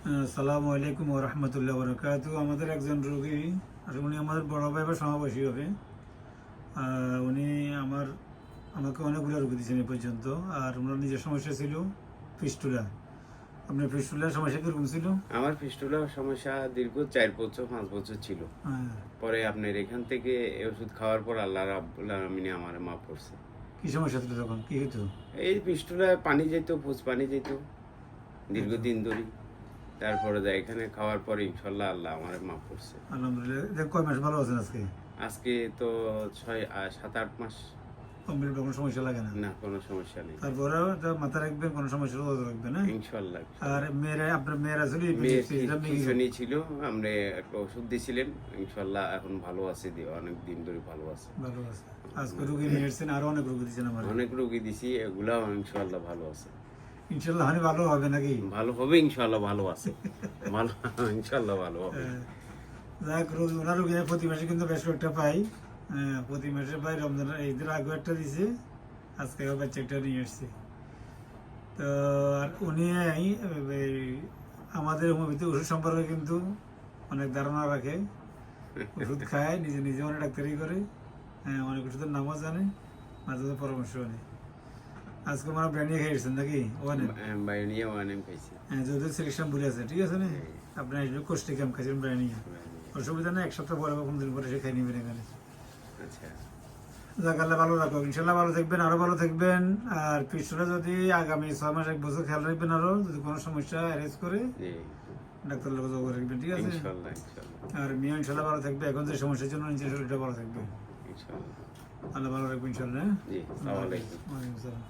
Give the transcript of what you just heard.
আসসালামু আলাইকুম ওয়া রাহমাতুল্লাহি ওয়া বারাকাতুহু। আমাদের একজন রোগী, আর উনি আমাদের বড় ভাই বা সমাবেশী হবে। উনি আমাকে অনেকগুলো রোগী দিয়েছেন এই পর্যন্ত। আর ওনার নিজের সমস্যা ছিল ফিস্টুলা। আপনার ফিস্টুলার সমস্যা কীরকম ছিল? আমার ফিস্টুলার সমস্যা দীর্ঘ 4-5 বছর ছিল। হ্যাঁ। পরে আপনার এখান থেকে এই ওষুধ খাওয়ার পর আল্লাহ রাব্বুল আলামিন আমার মাফ করছে। কী সমস্যা ছিল তখন, কী হতো? এই ফিস্টুলা পানি যেত, পানি যেত দীর্ঘদিন ধরে। তারপরে এখানে খাওয়ার পরে ইনশাল্লাহ আল্লাহ আমার মাফ করছে। আলহামদুলিল্লাহ। এটা কয় মাস ভালো আছেন আজকে? আজকে তো 7-8 মাস। কমপ্লিট, কোনো সমস্যা লাগে না? না, কোনো সমস্যা নেই। তারপরেও এটা মাথায় রাখবেন, কোনো সমস্যা হলে রাখবেন, হ্যাঁ ইনশাল্লাহ। আর আপনার মেয়েরা ছিল ছিল, আমরা একটা ওষুধ দিয়েছিলেন, ইনশাল্লাহ এখন ভালো আছে, অনেক দিন ধরে ভালো আছে। ভালো আছে। আজকে রোগী নিয়ে এসেছেন, আরো অনেক রোগী দিচ্ছেন আমার। অনেক রোগী দিছি, এগুলাও ইনশাল্লাহ ভালো আছে। ইনশাল্লাহ হানি ভালো হবে নাকি? ভালো হবে ইনশাল্লাহ, ভালো আছে। ভালো, ইনশাল্লাহ ভালো হবে। যাক, রোগী ওনার রোগী প্রতি মাসে কিন্তু বেশ কয়েকটা পাই। প্রতি মাসে পাই। রমজানের ঈদের আগে একটা দিছে, আজকে বাচ্চা একটা নিয়ে এসছে। তো আর উনি আমাদের হোমিওপ্যাথি ওষুধ সম্পর্কে কিন্তু অনেক ধারণা রাখে। ওষুধ খায়, নিজে নিজে অনেক ডাক্তারি করে। অনেক ওষুধের নামও জানে, মাঝে মাঝে পরামর্শ নেয়। আজকে মানে ব্র্যান্ডিয়ে খাইছেন নাকি? বায়োনিয়া ওয়ানেম খাইছি। যদিও সিলেকশন ভুলে আছে, ঠিক আছে না? আপনার আসবে কোষ্টি ক্যাম্প খাইছেন ব্র্যান্ডিয়া, অসুবিধা নেই। এক সপ্তাহ পরে বা 15 দিন পরে সে খাই নেবেন এখানে। আচ্ছা, যাক, আল্লাহ ভালো রাখো। ইনশাল্লাহ ভালো থাকবেন, আরো ভালো থাকবেন। আর পিছনে যদি আগামী 6 মাস 1 বছর খেয়াল রাখবেন, আরো যদি কোনো সমস্যা অ্যারেঞ্জ করে ডাক্তার লোক যোগাযোগ রাখবেন, ঠিক আছে? ইনশাল্লাহ ইনশাল্লাহ। আর মেয়ে ইনশাল্লাহ ভালো থাকবে। এখন যে সমস্যার জন্য নিজের শরীরটা ভালো থাকবে। ইনশাল্লাহ। আল্লাহ ভালো রাখবেন ইনশাল্লাহ। জি, আসসালামু আলাইকুম। ওয়ালাইকুম আসসালাম।